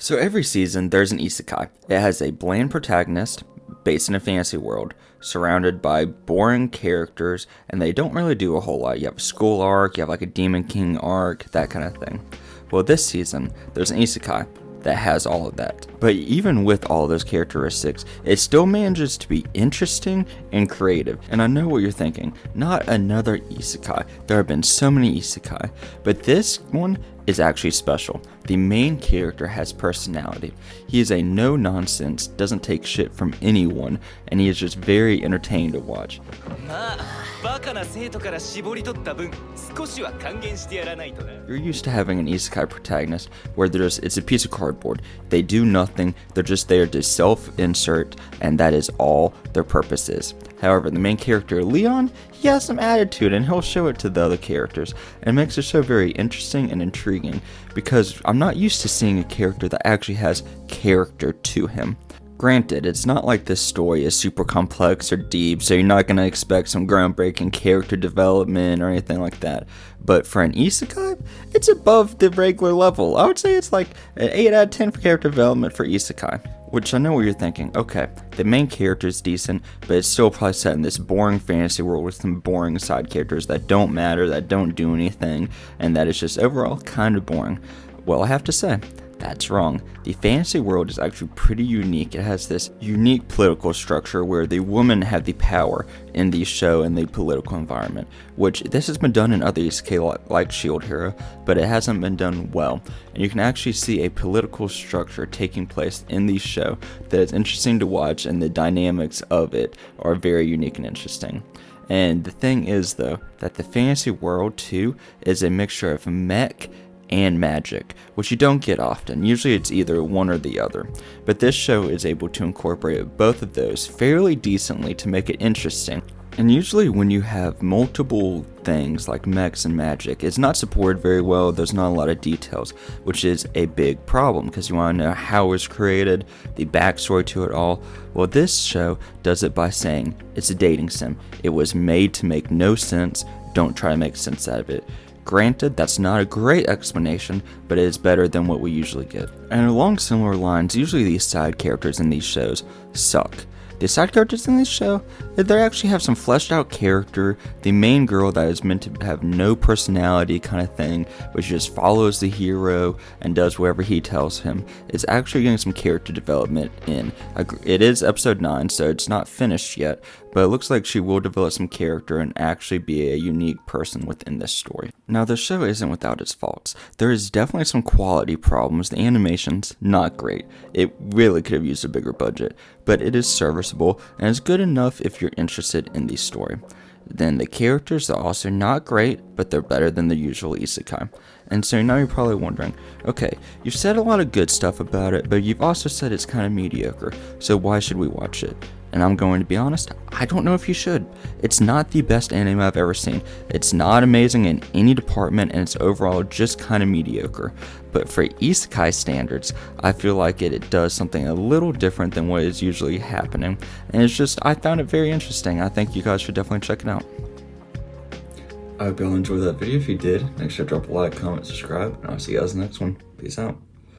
So every season, there's an isekai. It has a bland protagonist, based in a fantasy world, surrounded by boring characters, and they don't really do a whole lot. You have a school arc, you have like a Demon King arc, that kind of thing. Well, this season, there's an isekai that has all of that. But even with all those characteristics, it still manages to be interesting and creative. And I know what you're thinking, not another isekai. There have been so many isekai, but this one is actually special. The main character has personality. He is a no-nonsense, doesn't take shit from anyone, and he is just very entertaining to watch. You're used to having an isekai protagonist where it's a piece of cardboard. They do nothing, they're just there to self-insert, and that is all their purpose is. However, the main character, Leon, he has some attitude, and he'll show it to the other characters, and makes the show very interesting and intriguing, because I'm not used to seeing a character that actually has character to him. Granted, it's not like this story is super complex or deep, so you're not going to expect some groundbreaking character development or anything like that. But for an isekai, it's above the regular level. I would say it's like an 8 out of 10 for character development for isekai. Which I know what you're thinking. Okay, the main character is decent, but it's still probably set in this boring fantasy world with some boring side characters that don't matter, that don't do anything, and that is just overall kind of boring. Well, I have to say, that's wrong. The fantasy world is actually pretty unique. It has this unique political structure where the women have the power in the show and the political environment, which this has been done in other isekai like Shield Hero, but it hasn't been done well. And you can actually see a political structure taking place in the show that is interesting to watch, and the dynamics of it are very unique and interesting. And the thing is, though, that the fantasy world too is a mixture of mech and magic, which you don't get often. Usually it's either one or the other, but this show is able to incorporate both of those fairly decently to make it interesting. And usually when you have multiple things like mechs and magic, it's not supported very well. There's not a lot of details, which is a big problem because you want to know how it was created, the backstory to it all. Well, this show does it by saying it's a dating sim. It was made to make no sense. Don't try to make sense out of it. Granted, that's not a great explanation, but it is better than what we usually get. And along similar lines, usually these side characters in these shows suck. The side characters in this show, they actually have some fleshed out character. The main girl that is meant to have no personality kind of thing, which just follows the hero and does whatever he tells him, is actually getting some character development in. It is episode 9, so it's not finished yet, but it looks like she will develop some character and actually be a unique person within this story. Now, the show isn't without its faults. There is definitely some quality problems. The animation's not great. It really could have used a bigger budget, but it is serviceable and is good enough if you're interested in the story. Then the characters are also not great, but they're better than the usual isekai. And so now you're probably wondering, okay, you've said a lot of good stuff about it, but you've also said it's kind of mediocre, so why should we watch it? And I'm going to be honest, I don't know if you should. It's not the best anime I've ever seen. It's not amazing in any department, and it's overall just kind of mediocre. But for isekai standards, I feel like it does something a little different than what is usually happening. And it's just, I found it very interesting. I think you guys should definitely check it out. I hope y'all enjoyed that video. If you did, make sure to drop a like, comment, subscribe, and I'll see you guys in the next one. Peace out.